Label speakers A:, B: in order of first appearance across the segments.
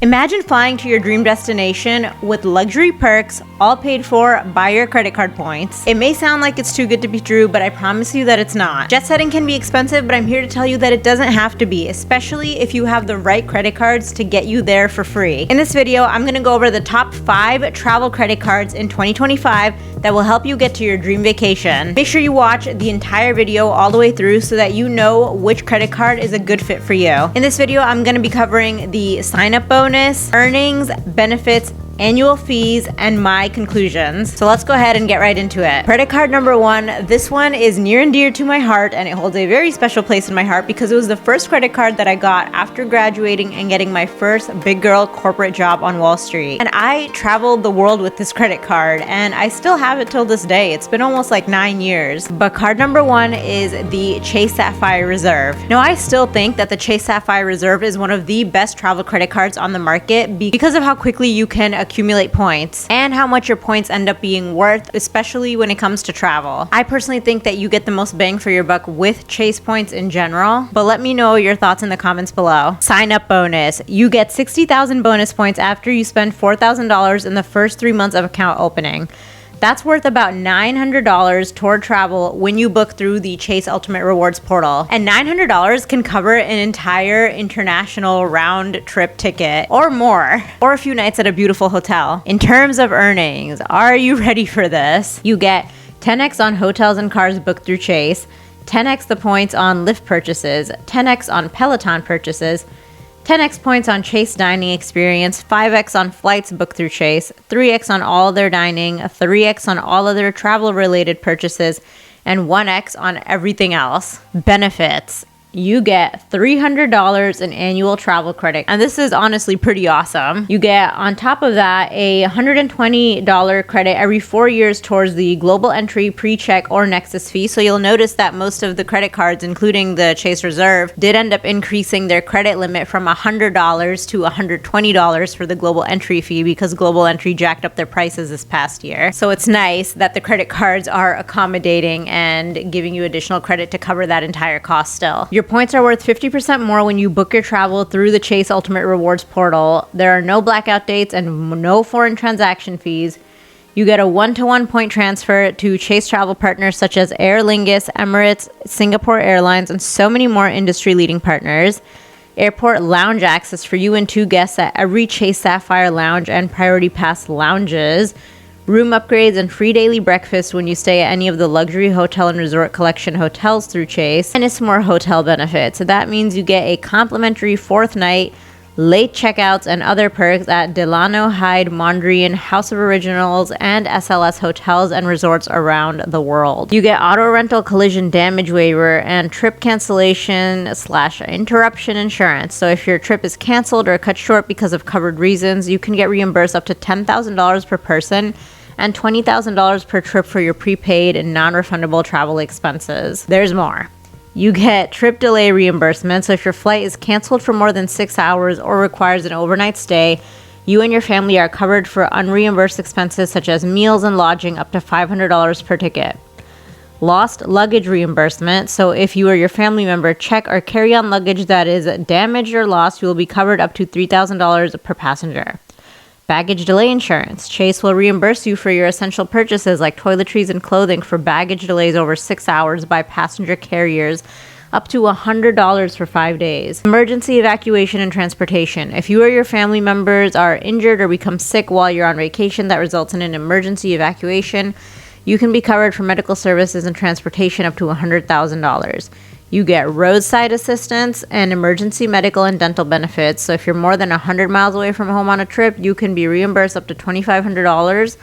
A: Imagine flying to your dream destination with luxury perks, all paid for by your credit card points. It may sound like it's too good to be true, but I promise you that it's not. Jet setting can be expensive, but I'm here to tell you that it doesn't have to be, especially if you have the right credit cards to get you there for free. In this video, I'm gonna go over the top 5 travel credit cards in 2025 that will help you get to your dream vacation. Make sure you watch the entire video all the way through so that you know which credit card is a good fit for you. In this video, I'm gonna be covering the sign-up bonus, earnings, benefits, annual fees, and my conclusions. So let's go ahead and get right into it. Credit card number 1. This one is near and dear to my heart, and it holds a very special place in my heart because it was the first credit card that I got after graduating and getting my first big girl corporate job on Wall Street. And I traveled the world with this credit card, and I still have it till this day. It's been almost like 9 years. But card number 1 is the Chase Sapphire Reserve. Now, I still think that the Chase Sapphire Reserve is one of the best travel credit cards on the market because of how quickly you can accumulate points and how much your points end up being worth, especially when it comes to travel. I personally think that you get the most bang for your buck with Chase points in general, but let me know your thoughts in the comments below. Sign up bonus. You get 60,000 bonus points after you spend $4,000 in the first 3 months of account opening. That's worth about $900 toward travel when you book through the Chase Ultimate Rewards portal. And $900 can cover an entire international round trip ticket or more, or a few nights at a beautiful hotel. In terms of earnings, are you ready for this? You get 10x on hotels and cars booked through Chase, 10x the points on Lyft purchases, 10x on Peloton purchases, 10x points on Chase dining experience, 5x on flights booked through Chase, 3x on all their dining, 3x on all other travel related purchases, and 1x on everything else. Benefits. You get $300 in annual travel credit. And this is honestly pretty awesome. You get, on top of that, a $120 credit every 4 years towards the global entry, pre-check, or Nexus fee. So you'll notice that most of the credit cards, including the Chase Reserve, did end up increasing their credit limit from $100 to $120 for the global entry fee because global entry jacked up their prices this past year. So it's nice that the credit cards are accommodating and giving you additional credit to cover that entire cost still. Your points are worth 50% more when you book your travel through the Chase Ultimate Rewards portal. There are no blackout dates and no foreign transaction fees. You get a 1-to-1 point transfer to Chase travel partners such as Aer Lingus, Emirates, Singapore Airlines, and so many more industry-leading partners. Airport lounge access for you and 2 guests at every Chase Sapphire Lounge and Priority Pass lounges. Room upgrades and free daily breakfast when you stay at any of the luxury hotel and resort collection hotels through Chase. And it's more hotel benefits. So that means you get a complimentary 4th night, late checkouts, and other perks at Delano, Hyde, Mondrian, House of Originals, and SLS hotels and resorts around the world. You get auto rental collision damage waiver and trip cancellation / interruption insurance. So if your trip is canceled or cut short because of covered reasons, you can get reimbursed up to $10,000 per person and $20,000 per trip for your prepaid and non-refundable travel expenses. There's more. You get trip delay reimbursement, so if your flight is canceled for more than 6 hours or requires an overnight stay, you and your family are covered for unreimbursed expenses such as meals and lodging up to $500 per ticket. Lost luggage reimbursement, so if you or your family member check or carry on luggage that is damaged or lost, you will be covered up to $3,000 per passenger. Baggage delay insurance. Chase will reimburse you for your essential purchases like toiletries and clothing for baggage delays over 6 hours by passenger carriers, up to $100 for 5 days. Emergency evacuation and transportation. If you or your family members are injured or become sick while you're on vacation that results in an emergency evacuation, you can be covered for medical services and transportation up to $100,000. You get roadside assistance and emergency medical and dental benefits. So if you're more than 100 miles away from home on a trip, you can be reimbursed up to $2,500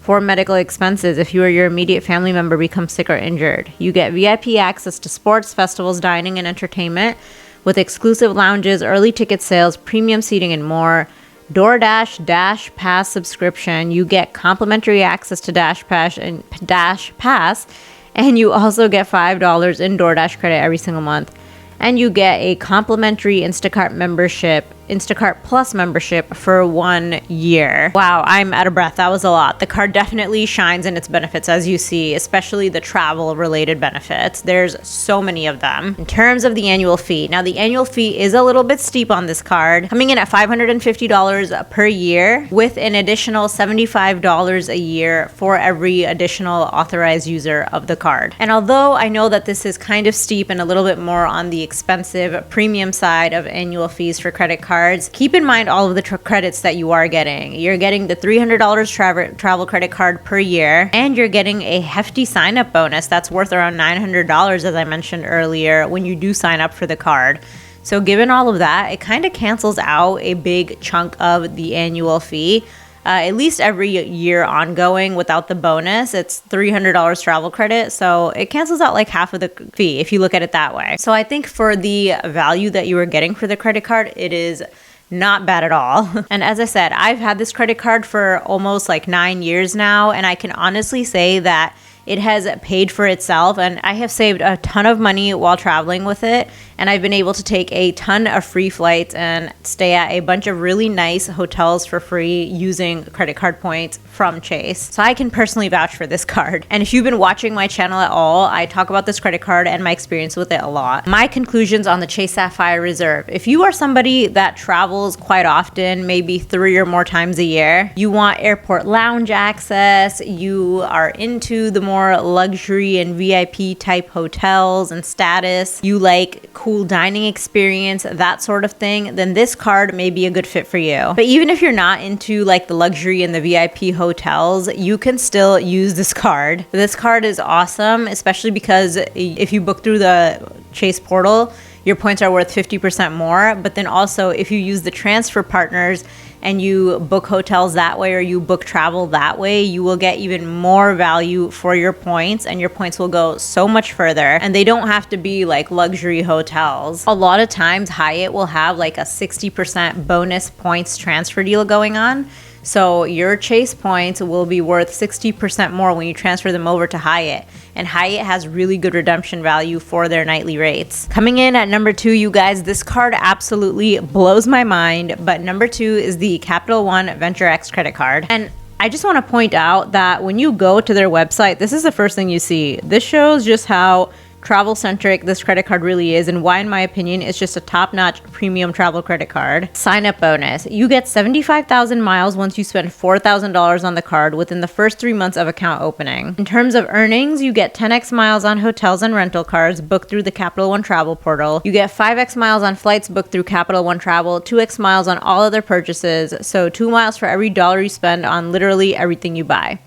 A: for medical expenses if you or your immediate family member becomes sick or injured. You get VIP access to sports, festivals, dining, and entertainment with exclusive lounges, early ticket sales, premium seating, and more. DoorDash Dash Pass subscription. You get complimentary access to Dash Pass, and you also get $5 in DoorDash credit every single month. And you get a complimentary Instacart membership Instacart Plus membership for 1 year. Wow, I'm out of breath. That was a lot. The card definitely shines in its benefits, as you see, especially the travel related benefits. There's so many of them. In terms of the annual fee, now the annual fee is a little bit steep on this card, coming in at $550 per year with an additional $75 a year for every additional authorized user of the card. And although I know that this is kind of steep and a little bit more on the expensive premium side of annual fees for credit cards, keep in mind all of the credits that you are getting. You're getting the $300 travel credit card per year, and you're getting a hefty sign up bonus that's worth around $900, as I mentioned earlier, when you do sign up for the card. So given all of that, it kind of cancels out a big chunk of the annual fee. At least every year ongoing without the bonus, it's $300 travel credit. So it cancels out like half of the fee if you look at it that way. So I think for the value that you are getting for the credit card, it is not bad at all. And as I said, I've had this credit card for almost like 9 years now, and I can honestly say that it has paid for itself, and I have saved a ton of money while traveling with it, and I've been able to take a ton of free flights and stay at a bunch of really nice hotels for free using credit card points from Chase. So I can personally vouch for this card. And if you've been watching my channel at all, I talk about this credit card and my experience with it a lot. My conclusions on the Chase Sapphire Reserve. If you are somebody that travels quite often, maybe 3 or more times a year, you want airport lounge access, you are into the more luxury and VIP type hotels and status, you like cool dining experience, that sort of thing, then this card may be a good fit for you. But even if you're not into like the luxury and the VIP hotels, you can still use this card. This card is awesome, especially because if you book through the Chase portal, your points are worth 50% more. But then also if you use the transfer partners and you book hotels that way or you book travel that way, you will get even more value for your points, and your points will go so much further. And they don't have to be like luxury hotels. A lot of times Hyatt will have like a 60% bonus points transfer deal going on. So your Chase points will be worth 60% more when you transfer them over to Hyatt. And Hyatt has really good redemption value for their nightly rates. Coming in at number 2, you guys, this card absolutely blows my mind. But number 2 is the Capital One Venture X credit card. And I just want to point out that when you go to their website, this is the first thing you see. This shows just how travel centric this credit card really is, and why, in my opinion, it's just a top-notch premium travel credit card. Sign up bonus. You get 75,000 miles once you spend $4,000 on the card within the first 3 months of account opening. In terms of earnings, you get 10x miles on hotels and rental cars booked through the Capital One travel portal. You get 5x miles on flights booked through Capital One Travel, 2x miles on all other purchases, so 2 miles for every dollar you spend on literally everything you buy.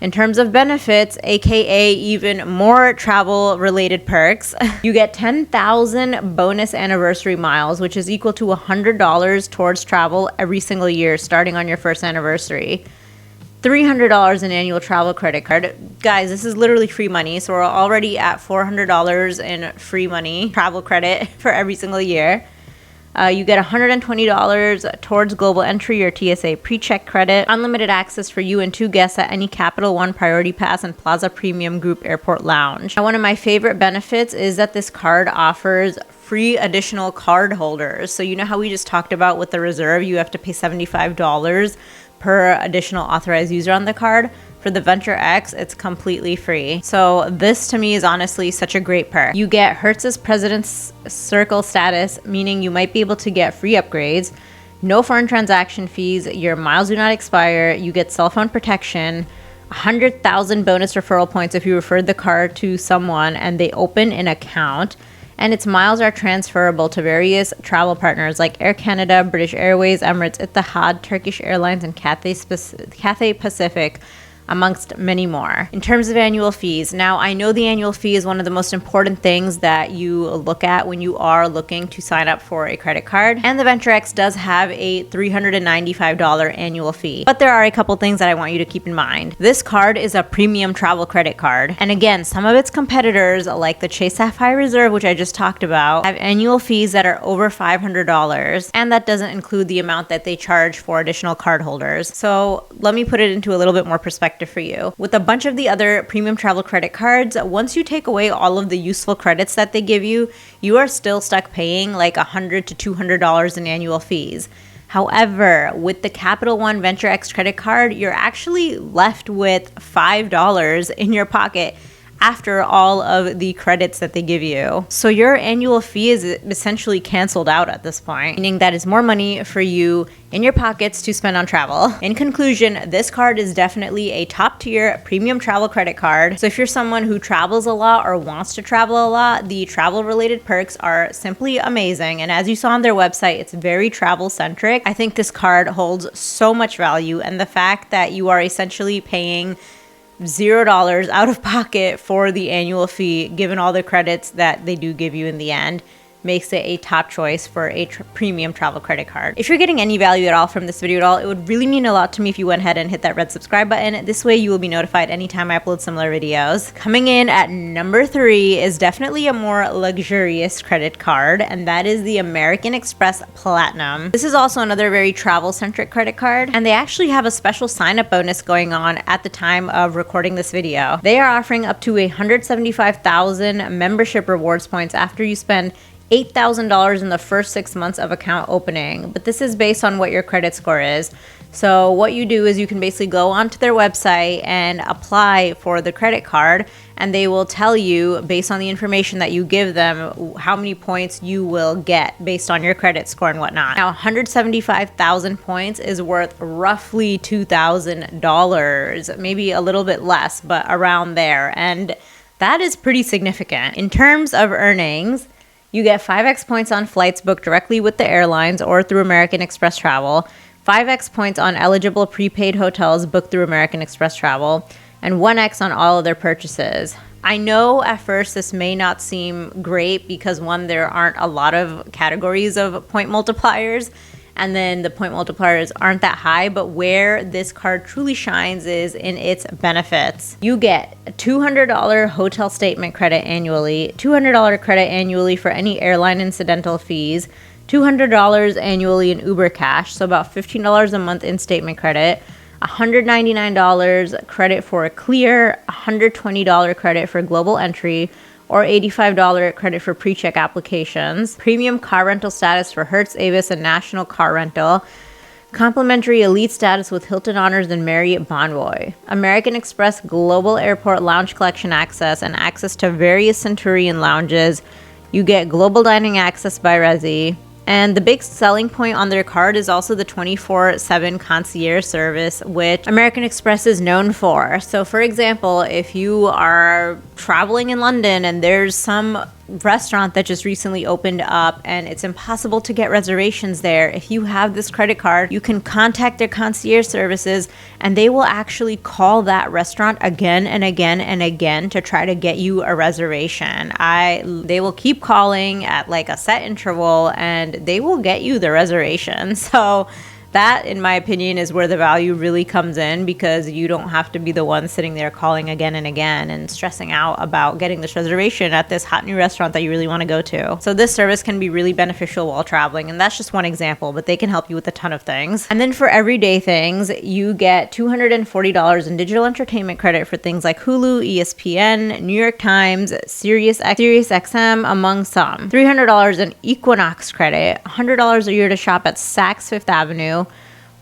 A: In terms of benefits, aka even more travel related perks, you get 10,000 bonus anniversary miles, which is equal to $100 towards travel every single year starting on your first anniversary. $300 in annual travel credit card. Guys, this is literally free money, so we're already at $400 in free money, travel credit for every single year. You get $120 towards global entry or TSA pre-check credit, unlimited access for you and 2 guests at any Capital One Priority Pass and Plaza Premium Group Airport Lounge. Now, one of my favorite benefits is that this card offers free additional card holders. So you know how we just talked about with the Reserve, you have to pay $75 per additional authorized user on the card? For the Venture X, it's completely free. So this to me is honestly such a great perk. You get Hertz's President's Circle status, meaning you might be able to get free upgrades, no foreign transaction fees, your miles do not expire, you get cell phone protection, 100,000 bonus referral points if you referred the card to someone and they open an account, and its miles are transferable to various travel partners like Air Canada, British Airways, Emirates, Etihad, Turkish Airlines, and Cathay Pacific, amongst many more. In terms of annual fees, now I know the annual fee is one of the most important things that you look at when you are looking to sign up for a credit card, and the Venture X does have a $395 annual fee. But there are a couple things that I want you to keep in mind. This card is a premium travel credit card, and again, some of its competitors like the Chase Sapphire Reserve, which I just talked about, have annual fees that are over $500, and that doesn't include the amount that they charge for additional card holders. So let me put it into a little bit more perspective. effective for you. With a bunch of the other premium travel credit cards, once you take away all of the useful credits that they give you, you are still stuck paying like $100 to $200 in annual fees. However, with the Capital One Venture X credit card, you're actually left with $5 in your pocket after all of the credits that they give you. So your annual fee is essentially canceled out at this point, meaning that is more money for you in your pockets to spend on travel. In conclusion, this card is definitely a top tier premium travel credit card. So if you're someone who travels a lot or wants to travel a lot, the travel related perks are simply amazing. And as you saw on their website, it's very travel centric. I think this card holds so much value, and the fact that you are essentially paying $0 out of pocket for the annual fee, given all the credits that they do give you in the end, makes it a top choice for a premium travel credit card. If you're getting any value at all from this video at all, it would really mean a lot to me if you went ahead and hit that red subscribe button. This way you will be notified anytime I upload similar videos. Coming in at number 3 is definitely a more luxurious credit card, and that is the American Express Platinum. This is also another very travel-centric credit card, and they actually have a special sign-up bonus going on at the time of recording this video. They are offering up to 175,000 membership rewards points after you spend $8,000 in the first 6 months of account opening, but this is based on what your credit score is. So what you do is you can basically go onto their website and apply for the credit card, and they will tell you based on the information that you give them how many points you will get based on your credit score and whatnot. Now 175,000 points is worth roughly $2,000, maybe a little bit less, but around there, and that is pretty significant. In terms of earnings, you get 5x points on flights booked directly with the airlines or through American Express Travel, 5x points on eligible prepaid hotels booked through American Express Travel, and 1x on all of their purchases. I know at first this may not seem great because, one, there aren't a lot of categories of point multipliers, and then the point multipliers aren't that high, but where this card truly shines is in its benefits. You get a $200 hotel statement credit annually, $200 credit annually for any airline incidental fees, $200 annually in Uber Cash, so about $15 a month in statement credit, $199 credit for a Clear, $120 credit for Global Entry, or $85 credit for pre-check applications, premium car rental status for Hertz, Avis, and National Car Rental, complimentary elite status with Hilton Honors and Marriott Bonvoy, American Express Global Airport Lounge Collection access and access to various Centurion lounges. You get global dining access by Resy. And the big selling point on their card is also the 24/7 concierge service, which American Express is known for. So for example, if you are traveling in London and there's some restaurant that just recently opened up and it's impossible to get reservations there, if you have this credit card, you can contact their concierge services and they will actually call that restaurant again and again and again to try to get you a reservation. They will keep calling at like a set interval and they will get you the reservation. So that, in my opinion, is where the value really comes in, because you don't have to be the one sitting there calling again and again and stressing out about getting this reservation at this hot new restaurant that you really want to go to. So this service can be really beneficial while traveling, and that's just one example, but they can help you with a ton of things. And then for everyday things, you get $240 in digital entertainment credit for things like Hulu, ESPN, New York Times, Sirius XM, among some. $300 in Equinox credit, $100 a year to shop at Saks Fifth Avenue,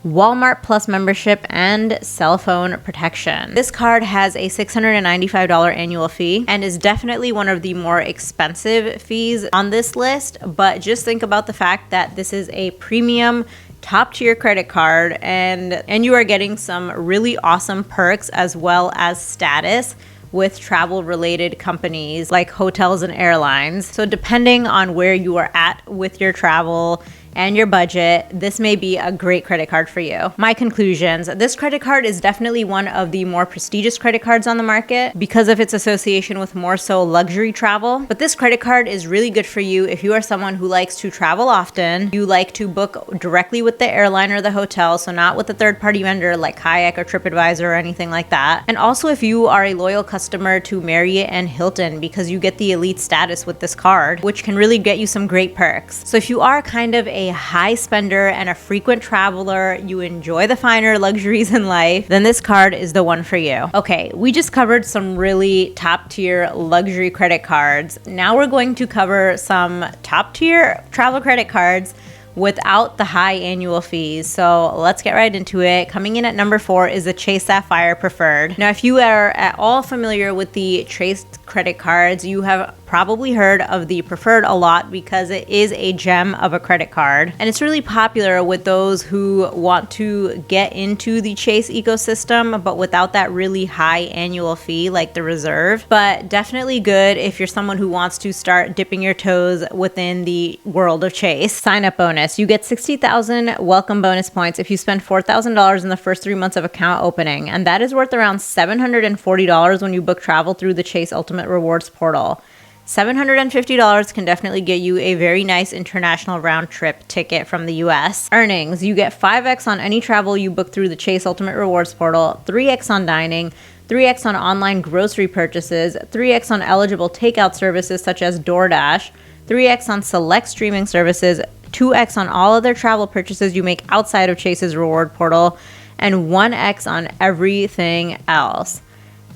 A: Walmart Plus membership, and cell phone protection. This card has a $695 annual fee and is definitely one of the more expensive fees on this list, but just think about the fact that this is a premium top tier credit card and you are getting some really awesome perks as well as status with travel related companies like hotels and airlines. So depending on where you are at with your travel and your budget, this may be a great credit card for you. My conclusions: this credit card is definitely one of the more prestigious credit cards on the market because of its association with more so luxury travel. But this credit card is really good for you if you are someone who likes to travel often, you like to book directly with the airline or the hotel, so not with a third-party vendor like Kayak or TripAdvisor or anything like that. And also if you are a loyal customer to Marriott and Hilton, because you get the elite status with this card, which can really get you some great perks. So if you are kind of a high spender and a frequent traveler, you enjoy the finer luxuries in life, then this card is the one for you. Okay, we just covered some really top tier luxury credit cards. Now we're going to cover some top tier travel credit cards without the high annual fees. So let's get right into it. Coming in at number 4 is the Chase Sapphire Preferred. Now, if you are at all familiar with the Chase credit cards, you have probably heard of the Preferred a lot because it is a gem of a credit card. And it's really popular with those who want to get into the Chase ecosystem, but without that really high annual fee like the Reserve. But definitely good if you're someone who wants to start dipping your toes within the world of Chase. Sign up bonus. You get 60,000 welcome bonus points if you spend $4,000 in the first 3 months of account opening. And that is worth around $740 when you book travel through the Chase Ultimate Rewards portal. $750 can definitely get you a very nice international round trip ticket from the US. Earnings. You get 5x on any travel you book through the Chase Ultimate Rewards portal, 3x on dining, 3x on online grocery purchases, 3x on eligible takeout services such as DoorDash, 3x on select streaming services, 2x on all other travel purchases you make outside of Chase's reward portal, and 1x on everything else.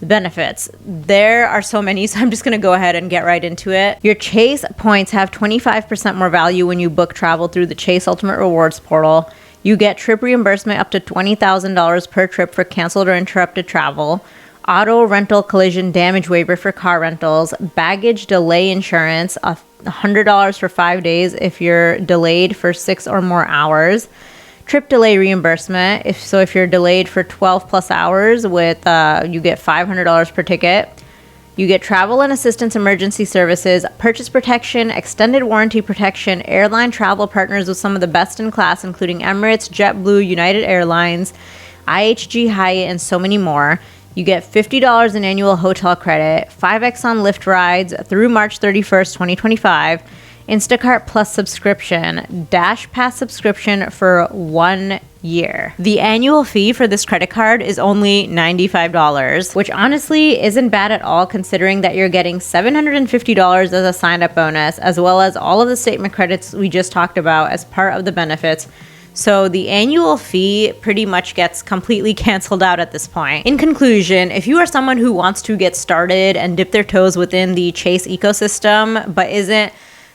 A: Benefits. There are so many, so I'm just going to go ahead and get right into it. Your Chase points have 25% more value when you book travel through the Chase Ultimate Rewards portal. You get trip reimbursement up to $20,000 per trip for canceled or interrupted travel. Auto rental collision damage waiver for car rentals. Baggage delay insurance, $100 for 5 days if you're delayed for 6 or more hours. Trip delay reimbursement. If you're delayed for 12 plus hours, you get $500 per ticket. You get travel and assistance emergency services, purchase protection, extended warranty protection, airline travel partners with some of the best in class, including Emirates, JetBlue, United Airlines, IHG, Hyatt, and so many more. You get $50 in annual hotel credit, 5x on Lyft rides through March 31st, 2025. Instacart Plus subscription, Dash Pass subscription for 1 year. The annual fee for this credit card is only $95, which honestly isn't bad at all considering that you're getting $750 as a sign-up bonus, as well as all of the statement credits we just talked about as part of the benefits. So the annual fee pretty much gets completely canceled out at this point. In conclusion, if you are someone who wants to get started and dip their toes within the Chase ecosystem, but isn't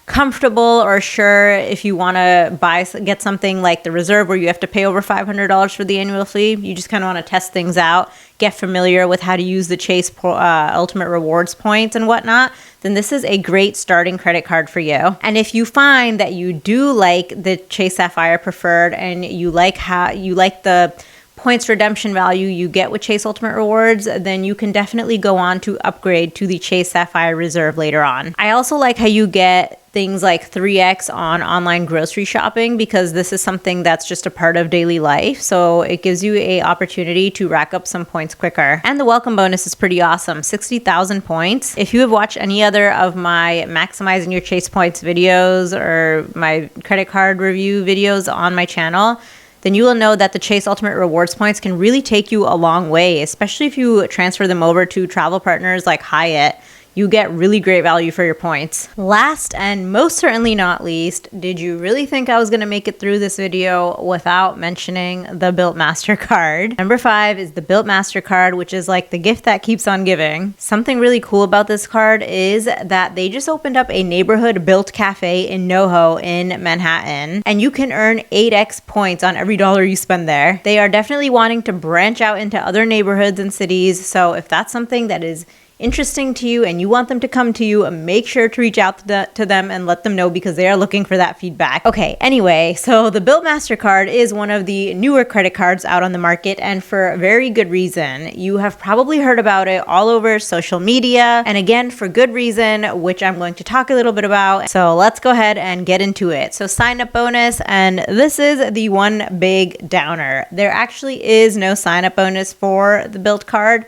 A: comfortable or sure if you want to get something like the Reserve where you have to pay over $500 for the annual fee, you just kind of want to test things out, get familiar with how to use the Chase Ultimate Rewards points and whatnot, then this is a great starting credit card for you. And if you find that you do like the Chase Sapphire Preferred and you like the points redemption value you get with Chase Ultimate Rewards, then you can definitely go on to upgrade to the Chase Sapphire Reserve later on. I also like how you get things like 3x on online grocery shopping because this is something that's just a part of daily life. So it gives you an opportunity to rack up some points quicker. And the welcome bonus is pretty awesome, 60,000 points. If you have watched any other of my Maximizing Your Chase Points videos or my credit card review videos on my channel, then you will know that the Chase Ultimate Rewards points can really take you a long way, especially if you transfer them over to travel partners like Hyatt. You get really great value for your points. Last and most certainly not least, did you really think I was going to make it through this video without mentioning the Bilt Mastercard? Number 5 is the Bilt Mastercard, which is like the gift that keeps on giving. Something really cool about this card is that they just opened up a neighborhood Bilt cafe in NoHo in Manhattan, and you can earn 8x points on every dollar you spend there. They are definitely wanting to branch out into other neighborhoods and cities, so if that's something that is interesting to you and you want them to come to you, make sure to reach out to them and let them know because they are looking for that feedback. Okay, anyway, so the Bilt Mastercard is one of the newer credit cards out on the market, and for a very good reason. You have probably heard about it all over social media, and again, for good reason, which I'm going to talk a little bit about. So let's go ahead and get into it. So sign up bonus, and this is the one big downer. There actually is no sign up bonus for the Bilt card,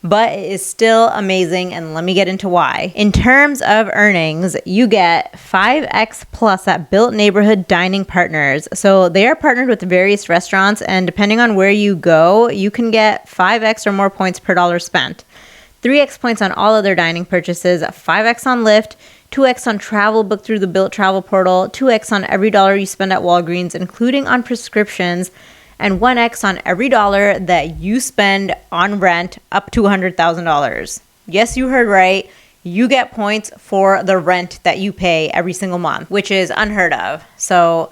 A: but it is still amazing, and let me get into why. In terms of earnings, you get 5x plus at Bilt Neighborhood Dining Partners. So they are partnered with various restaurants, and depending on where you go, you can get 5x or more points per dollar spent. 3x points on all other dining purchases, 5x on Lyft, 2x on travel booked through the Bilt travel portal, 2x on every dollar you spend at Walgreens, including on prescriptions, and 1x on every dollar that you spend on rent up to $100,000. Yes, you heard right. You get points for the rent that you pay every single month, which is unheard of. So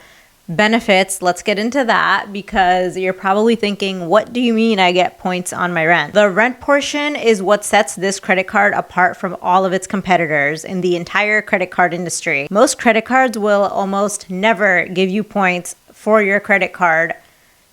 A: benefits, let's get into that, because you're probably thinking, what do you mean I get points on my rent? The rent portion is what sets this credit card apart from all of its competitors in the entire credit card industry. Most credit cards will almost never give you points for your credit card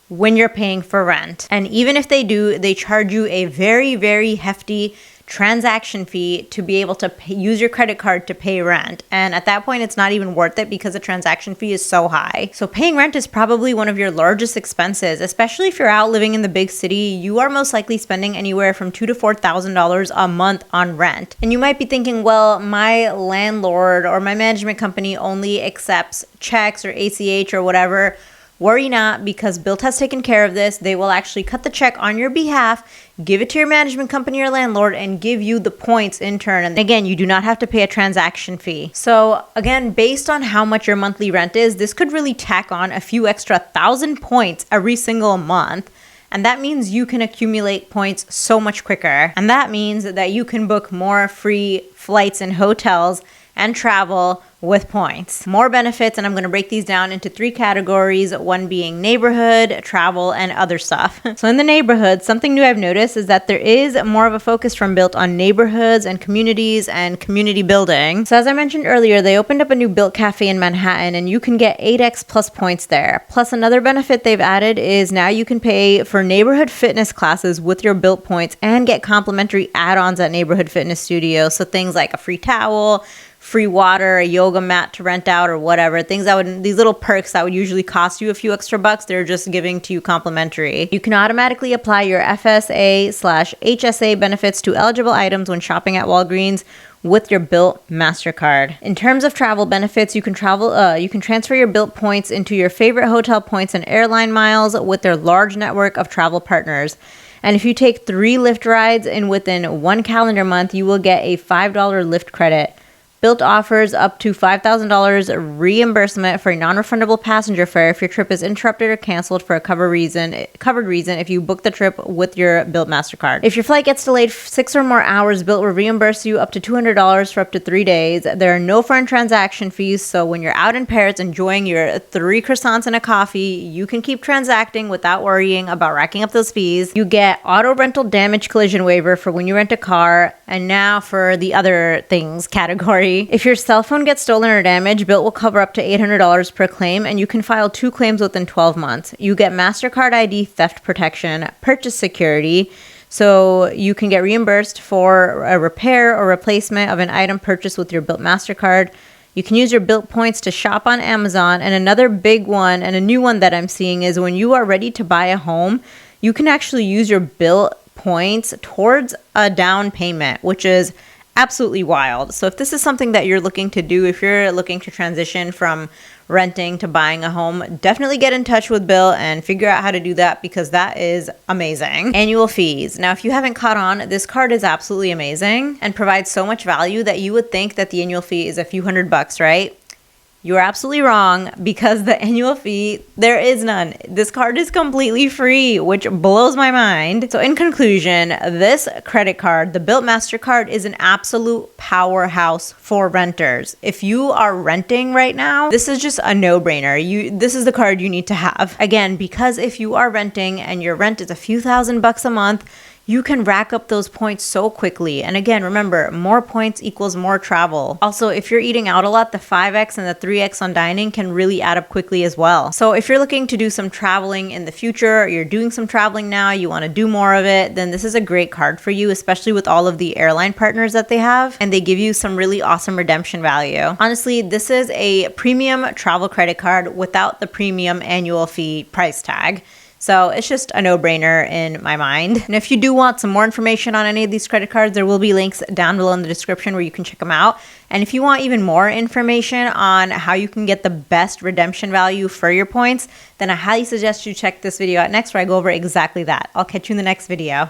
A: when you're paying for rent. And even if they do, they charge you a very, very hefty transaction fee to be able to use your credit card to pay rent. And at that point, it's not even worth it because the transaction fee is so high. So paying rent is probably one of your largest expenses, especially if you're out living in the big city. You are most likely spending anywhere from $2,000 to $4,000 a month on rent. And you might be thinking, well, my landlord or my management company only accepts checks or ACH or whatever. Worry not, because Bilt has taken care of this. They will actually cut the check on your behalf, give it to your management company or landlord, and give you the points in turn. And again, you do not have to pay a transaction fee. So again, based on how much your monthly rent is, this could really tack on a few extra 1,000 points every single month. And that means you can accumulate points so much quicker. And that means that you can book more free flights and hotels and travel with points. More benefits, and I'm going to break these down into 3 categories, one being neighborhood, travel, and other stuff. So in the neighborhood, something new I've noticed is that there is more of a focus from Bilt on neighborhoods and communities and community building. So as I mentioned earlier, they opened up a new Bilt Cafe in Manhattan, and you can get 8x plus points there. Plus another benefit they've added is now you can pay for neighborhood fitness classes with your Bilt points and get complimentary add-ons at neighborhood fitness studios. So things like a free towel, free water, a yoga mat to rent out, or whatever. These little perks that would usually cost you a few extra bucks, they're just giving to you complimentary. You can automatically apply your FSA/HSA benefits to eligible items when shopping at Walgreens with your Bilt MasterCard. In terms of travel benefits, you can transfer your Bilt points into your favorite hotel points and airline miles with their large network of travel partners. And if you take 3 Lyft rides within 1 calendar month, you will get a $5 Lyft credit. Bilt offers up to $5,000 reimbursement for a non-refundable passenger fare if your trip is interrupted or canceled for a covered reason if you book the trip with your Bilt MasterCard. If your flight gets delayed 6 or more hours, Bilt will reimburse you up to $200 for up to 3 days. There are no foreign transaction fees, so when you're out in Paris enjoying your 3 croissants and a coffee, you can keep transacting without worrying about racking up those fees. You get auto rental damage collision waiver for when you rent a car. And now for the other things category. If your cell phone gets stolen or damaged, Bilt will cover up to $800 per claim, and you can file 2 claims within 12 months. You get MasterCard ID theft protection, purchase security, so you can get reimbursed for a repair or replacement of an item purchased with your Bilt MasterCard. You can use your Bilt points to shop on Amazon. And another big one, and a new one that I'm seeing, is when you are ready to buy a home, you can actually use your Bilt points towards a down payment, which is absolutely wild. So if this is something that you're looking to do, if you're looking to transition from renting to buying a home, definitely get in touch with Bilt and figure out how to do that, because that is amazing. Annual fees. Now, if you haven't caught on, this card is absolutely amazing and provides so much value that you would think that the annual fee is a few $100, right? You are absolutely wrong, because the annual fee, there is none. This card is completely free, which blows my mind. So in conclusion, this credit card, the Bilt MasterCard, is an absolute powerhouse for renters. If you are renting right now, this is just a no-brainer. This is the card you need to have. Again, because if you are renting and your rent is a few $1,000s a month, you can rack up those points so quickly. And again, remember, more points equals more travel. Also, if you're eating out a lot, the 5x and the 3x on dining can really add up quickly as well. So if you're looking to do some traveling in the future, or you're doing some traveling now, you want to do more of it, then this is a great card for you, especially with all of the airline partners that they have. And they give you some really awesome redemption value. Honestly, this is a premium travel credit card without the premium annual fee price tag. So it's just a no-brainer in my mind. And if you do want some more information on any of these credit cards, there will be links down below in the description where you can check them out. And if you want even more information on how you can get the best redemption value for your points, then I highly suggest you check this video out next, where I go over exactly that. I'll catch you in the next video.